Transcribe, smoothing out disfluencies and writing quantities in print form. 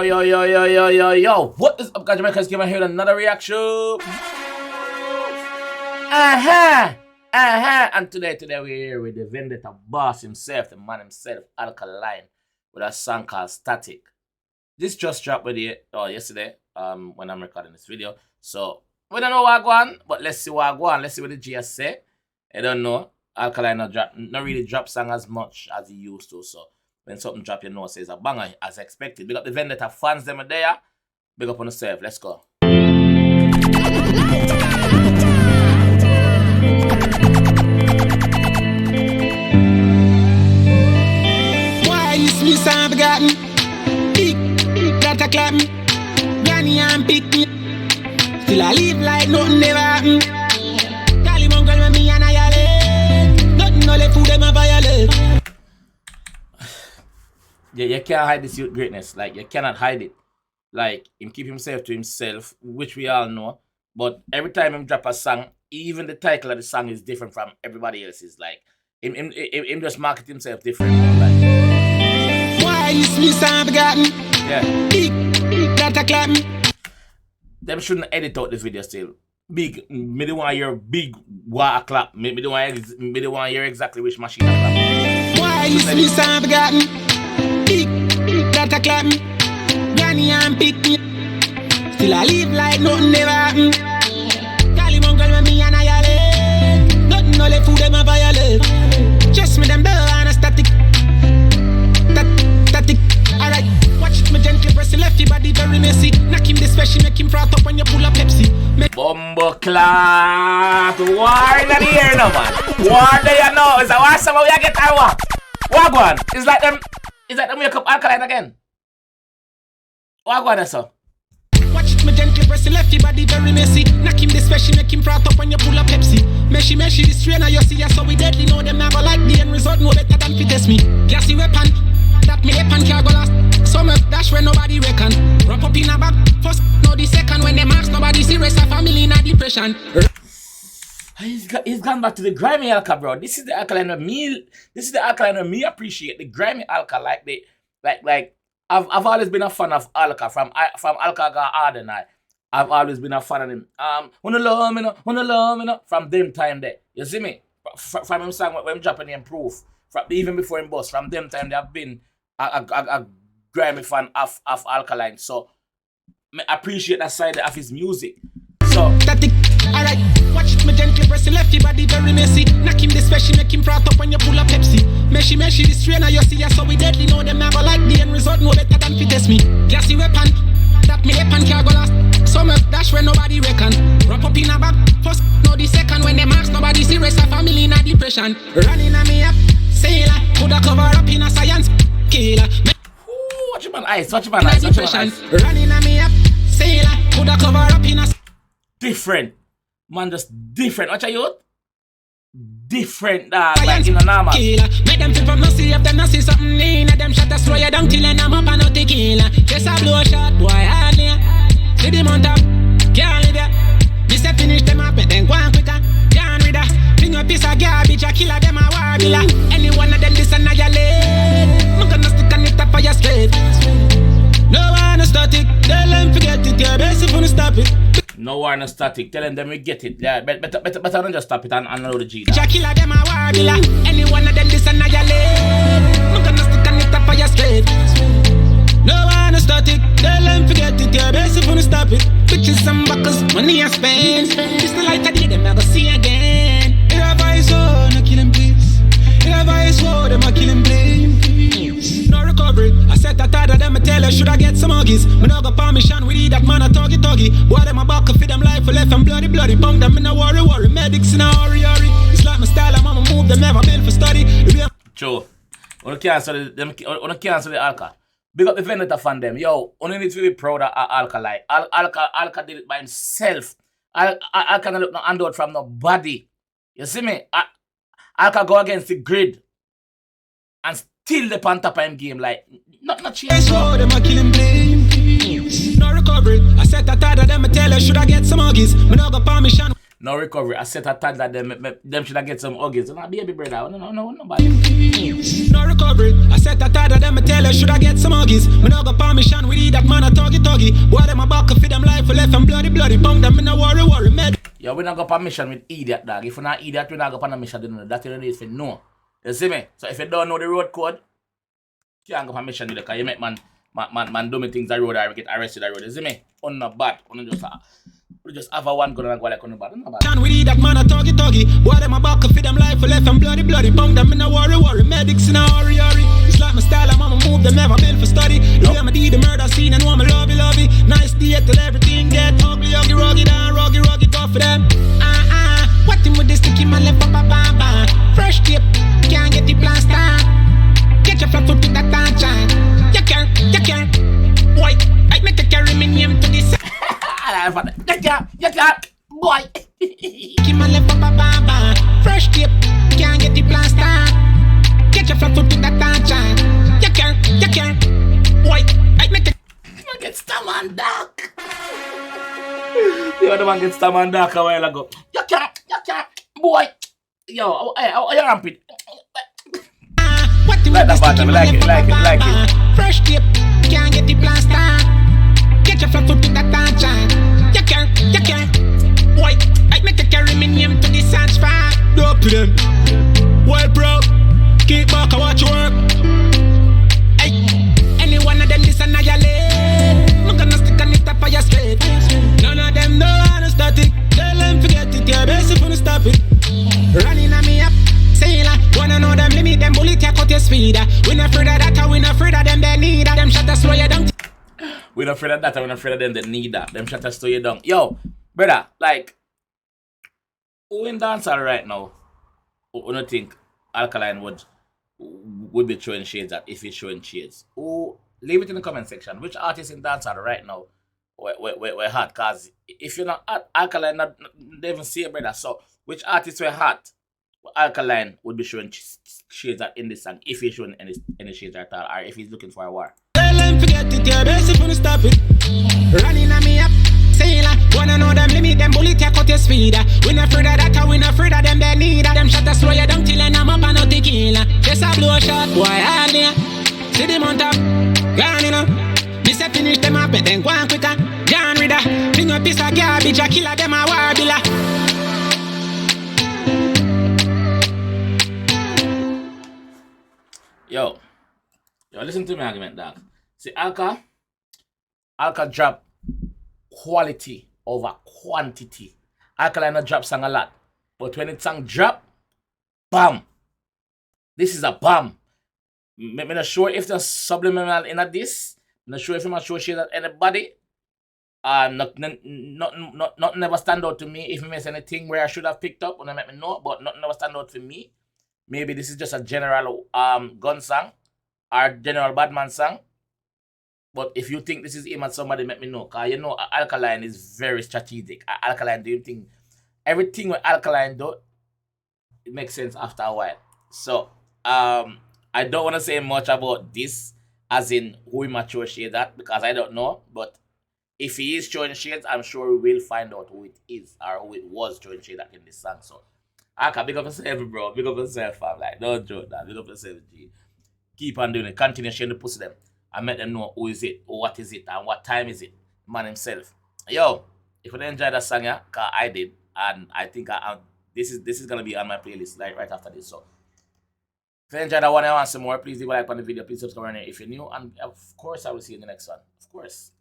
Yo. What is up, guys? JAMAICA'S here with another reaction. And today we're here with the Vendetta boss himself, the man himself, Alkaline, with a song called Static. This just dropped yesterday, when I'm recording this video. So, we don't know what go on, but let's see what go on. Let's see what the G has say. I don't know. Alkaline not really drop song as much as he used to, so when something drop, you know, says a banger as expected. Big up the Vendetta fans, them are there. Big up on yourself. Let's go. Why you me sound forgotten? Big, gotta clap me. Granny and pick me. Still I live like nothing ever happened. Cali mongrel with me and I yell. Nothing no left food them a violate. Yeah, you can't hide this youth greatness. Like, you cannot hide it. Like, him keep himself to himself, which we all know. But every time him drop a song, even the title of the song is different from everybody else's. Like, him just market himself different. Like, why you me sound forgotten? Yeah. Big, gotta clap me. Them shouldn't edit out this video still. Big, me don't want to hear big water clap. Me don't want to hear exactly which machine I clap. Why you me sound forgotten? Big, gotta clap me. Granny and pick me. Still I live like nothing ever happened. Cali mongrel with me and I yell. Nothing no left food them a violate. Just me them there and a static. Static. Alright, watch it me gently press the lefty body very messy. Knock him this special, make him froth up when you pull a Pepsi. Bumbo clock. War in the air no man. War there you know. Is that why some of you get our war? Wagwan. It's like them wake up Alkaline again. Wagwan so. Watch it me gently press the lefty body very messy. Knock him this special, make him froth up when you pull a Pepsi. Meshy this trainer you see ya so we deadly know them never like the end result no better than fit test me. Gassy weapon. That me weapon can't go last. Some dash when nobody reckon. Wrap up in a bag. First, no the second. When they marks, nobody serious. A family in a depression. He's gone back to the grimy Alka, bro. This is the Alkaline of me. This is the Alkaline of me appreciate. The grimy Alka, like I've always been a fan of Alka from Alka got hard and I've always been a fan of him. Wanna love me no, from them time there. You see me? From him song when him dropping him proof. Even before him boss, from them time they have been a grimy fan of Alkaline. So I appreciate that side of his music. So static. Alright, watch it me gently press the lefty body very messy. Knock him this special, make him froth up when you pull a Pepsi. Meshy this trainer you see ya so we deadly know them never like the end result no better than fit test me. Gassy weapon. That me weapon can't go last. Some dash when nobody reckon. Wrap up in a bag. First, no the second. When they marks, nobody serious. A family in a depression. Running on me up. Sailor. Coulda cover up in a science. Killer. Watch your man eyes. Watch your man eyes. Running on me up. Sailor. Coulda cover up in a different. Man just different. Watch your youth. Different dog. Like in a normal. Killer. Make them feel from no see if them no see something in them shot a slow you down till I'm up and out the killer. Just a blow shot, boy, hardly. See them on top, can't live ya. This a finish them up, but then go on quicker. Can't read her. Bring a piece of garbage, a killer them a war killer. Any one of them this annihilate. I'm gonna stick on it up for your straight. No one no static, tell them forget it. You're best if you stop it. No war no static, telling them we get it. Yeah, better don't just stop it and know the G. Killer them a war killer. Any one of them this annihilate. I'm gonna stick on it up for your straight. No one no static, tell them forget it. You're best if you stop it. Bitches and buckles, money I spend. It's the light I did, them never see again. If I buy so, no kill him please. If I buy so, them a kill him please. No recovery, I said that other them a tell her should I get some huggies. Me no go permission, we need that man a tuggy. Boy them a back, feed them life for left and bloody. Bong them in a worry. Medics in a hurry. It's like my style, I'm a move them never built for study. True. Wanna cancel the Alka. Big up the Vendetta fan them. Yo, only need to be proud of Alka. Like Alka did it by himself. Alka not look no handout from nobody. You see me? Alka go against the grid and still the pan top of him game. Like not change. So them a kill him blame. No recovery. I said that other them a tell her should I get some huggies. Me no go permission. No recovery. I set a tag that them should have get some huggies. No, baby brother. No, nobody. No recovery. I set a tag that them tell her should I get some huggies. Me no got permission with that man a tuggy. Boy them a back feed them life for left and bloody. Bang them in a worry med. Yo, we not got permission with idiot dog. If we not idiot, we not got permission to know that you need to know. You see me? So if you don't know the road code, you can't get permission with it because you make man do me things the road or get arrested the road. You see me? On not bad. On just have a one gun and go like on the bad. No bad. Can we that man a tuggy. Boy them a back feed them life for left and bloody. Bang them in a worry. Medics in a hurry. It's like my style, I'm a move them never been for study. The way I did the murder scene and want me lovey. Nice day till everything get ugly, rugged down, rugged go for them. What him with this sticky man left bam. Fresh tip, can't get the plaster. Get your flat foot to that tancha. You can't. Boy, I make a carry me name to this. You can't, boy. Keep my left bam. Fresh tip, can't get the plaster. Get your flat foot to that tancha. You can't. Boy, I make a Get stam and dark. The other man get stam and dark a while ago. You can't, boy. Yo, you rampant. Like that part, I like it. Fresh tip, can't get the plaster. Get your flat foot to that tancha. You can't. Boy, I make a carry me name to the search fire. Up to them. Well, bro, keep back and watch your work. Hey, any one of them this and I lane. I'm gonna stick on it up for your straight. None of them know how to start it. Tell them forget it, you're basic for to stop it. Running on me up, sailor. Wanna know them limit, them bullet, you cut your speed. We not afraid of that, we not afraid of them, they need that. Them shot to slow you down. We not afraid of that, we not afraid of them, they need that. Them shot to slow you down. Yo, brother, like, who in dancehall right now, who don't think Alkaline would be showing shades at if he's showing shades? Who, leave it in the comment section. Which artist in dancehall right now we're hot? Cause if you're not at Alkaline, they even see it, brother. So which artists were hot? Alkaline would be showing shades at in this song if he's showing any shades at all, or if he's looking for a war. Tell them forget it, you're basic for to stop it. Running on me up, sailor. Wanna know them limit, them bullet, you cut your speed. We not afraid of that, we not afraid of them, they need that. Them shot to slow you down till I'm up and out the killer. Just a blow shot, boy, hard there. See them on top, gone you know. This a finish them up, then go on quicker. Gone with that, bring a piece of garbage, a killer them a warbler. Yo, listen to me argument, dog. See, Alka drop quality over quantity. Alkaline drop song a lot, but when it song drop, bam. This is a bam. I'm not sure if there's subliminal in this. I'm not sure if I'm not sure shit at anybody. Nothing never stand out to me. If I miss anything where I should have picked up, when I let me know, but nothing never stand out for me. Maybe this is just a general gun song or general Badman song. But if you think this is him and somebody, let me know. Because you know Alkaline is very strategic. Alkaline doing thing. Everything with Alkaline do, it makes sense after a while. So I don't want to say much about this, as in who he might show shade at, because I don't know. But if he is showing shades, I'm sure we will find out who it is or who it was showing shade at in this song. So Alka, big up yourself, bro. Big up yourself, fam. Like, don't joke that. Big up yourself, G. Keep on doing it. Continue sharing the pussy them. And make them know who is it, or what is it, and what time is it. Man himself. Yo, if you enjoyed that song, yeah, because I did, and I think this is gonna be on my playlist like right after this. So if you enjoyed that one and want some more, please leave a like on the video. Please subscribe if you're new, and of course I will see you in the next one. Of course.